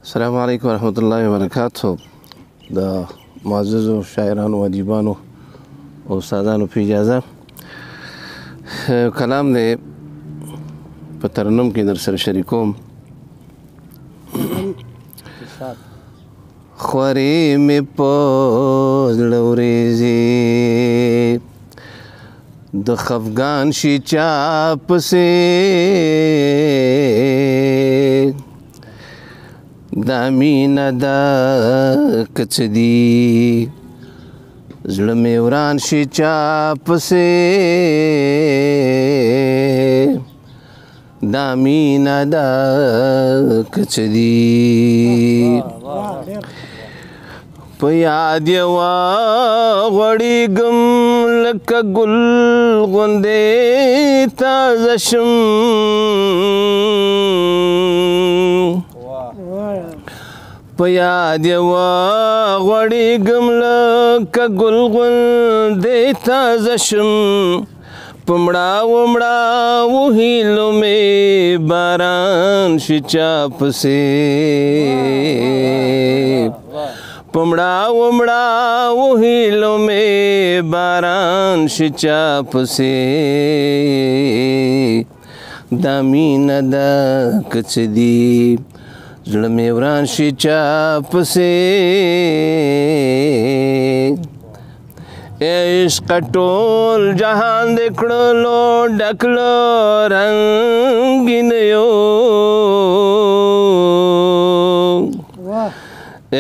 السلام علیکم ورحمۃ اللہ وبرکاتہ. د معززو شاعرانو و ادیبانو او استادانو په اجازه کلام دی په ترنم کې در سره شریکوم. خورې مې په زړه ورېځي د خفګان شي چا پسې دا مینه ده که څه دي زړه مې وران شي چا پسې دا مینه ده که څه دي په یاد یوه غوړېږم لکه ګل غوندې تازه شم په یاد یوه غوړېږم لکه ګل غوندې تازه شم په مړاوو مړاوو هیلو مې باران شي چا پسې په مړاوو مړاوو هیلو مې باران شي چا پسې دا مینه ده که څه دي زړه مې وران شي چا پسې عشق ټول جهان دې کړلو ډکلو رنګینیو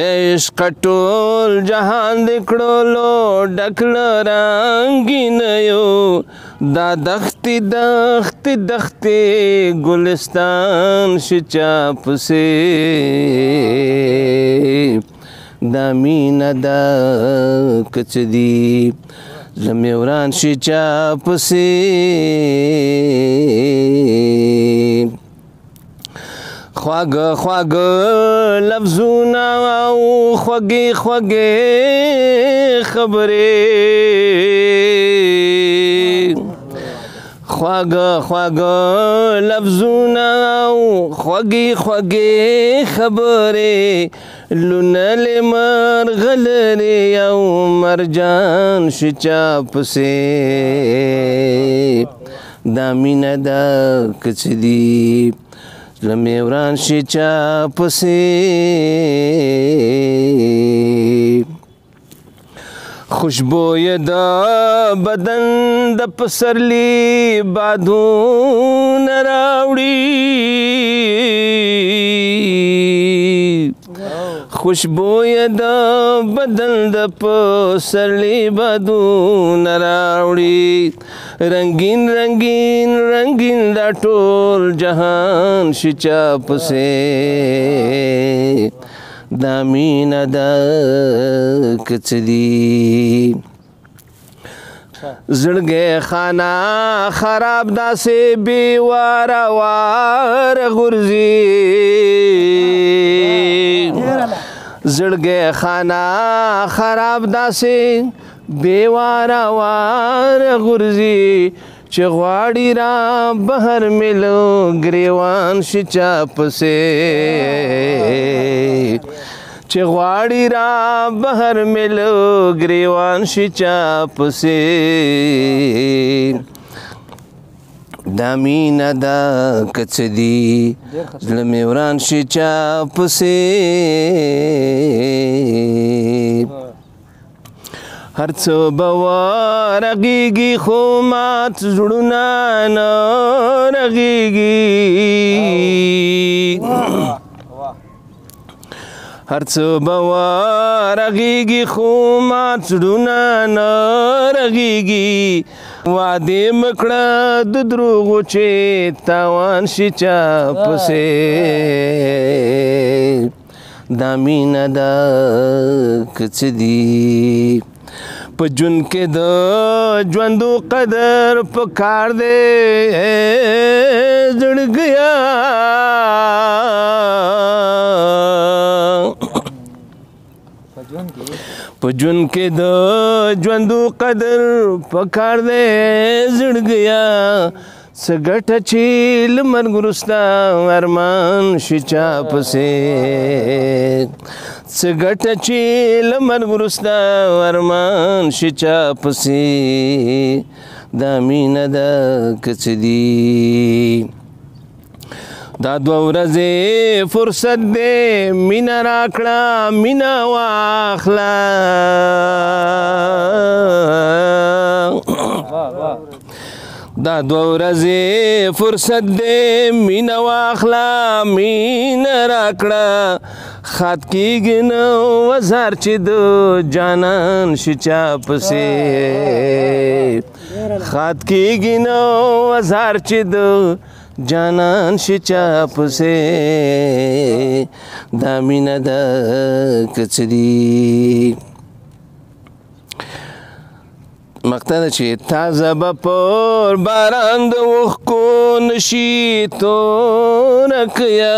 عشق ټول جهان دې کړلو ډکلو رنګینیو دا دختې دختې دختې ګلستان شي چا پسې دا مینه ده که څه دي زړه مې وران شي چا پسې خواږه خواږه لفظونه او خوږې خوږې خبرې خواږه خواږه لفظونه او خوږې خوږې خبرې لونه مرغلرې او مرجان شي چا پسې دا مینه ده که څه دي زړه مې وران شي چا پسې خوشبویه د بدن د پسرلي بادونه راوړي خوشبویه د بدن د پسرلي بادونه راوړي رنگین رنگین رنگین دا ټول جهان شي چا پسې دا مینه ده که څه دي زړګی خانه خراب داسې بې واره واره غورځي زړګی خانه خراب داسې بې واره واره غورځي چې غواړي را بهر ملو ګریوان شي چا پسې چې غواړي را بهر ملو ګریوان شي چا پسې دا مینه ده که څه دي زړه مې وران شي چا پسې هر څه به ورغېږي خو مات زړونه نه رغېږي هر څه به ورغېږي خو مات زړونه نه رغېږي وعدې مه کړه د دروغو چې تاوان شي چا پسې دا مینه ده که څه دي په ژوند کې د ژوندو قدر پکار دی زړګیا په ژوند کې د ژوندو قدر پکار دی زړګیا څه ګټه چې له مرګ وروسته ارمان شي چا پسې څه ګټه چې له مرګ وروسته ارمان شي چا پسې دا مینه ده که څه دي دا دوه ورځې فرصت دی مینه راکړه مینه واخله دا دوه ورځې فرصت دی مینه واخله مینه راکړه خات کېږي نه وزار چې د جانان شي چا پسې خات کېږي نه وزار چې د جانان شي چا پسې دا مینه ده که څه دي مقطع ده چې تازه به پر باران د اوښکو نشي تورک یم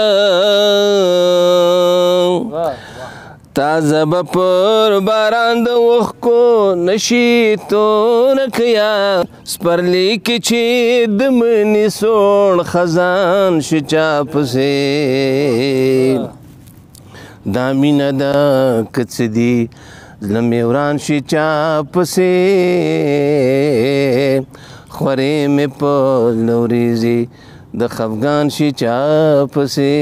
تازه به پر باران د اوښکو نشي تورک یم سپرلی کې چې د مني سوړ خزان شي چا پسې دا مینه ده که څه دي زړه مې وران شي چا پسې خورې مې په لوریزي د خفګان شي چا پسې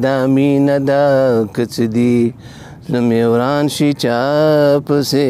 دا مینه ده که څه دي زړه مې وران شي چا پسې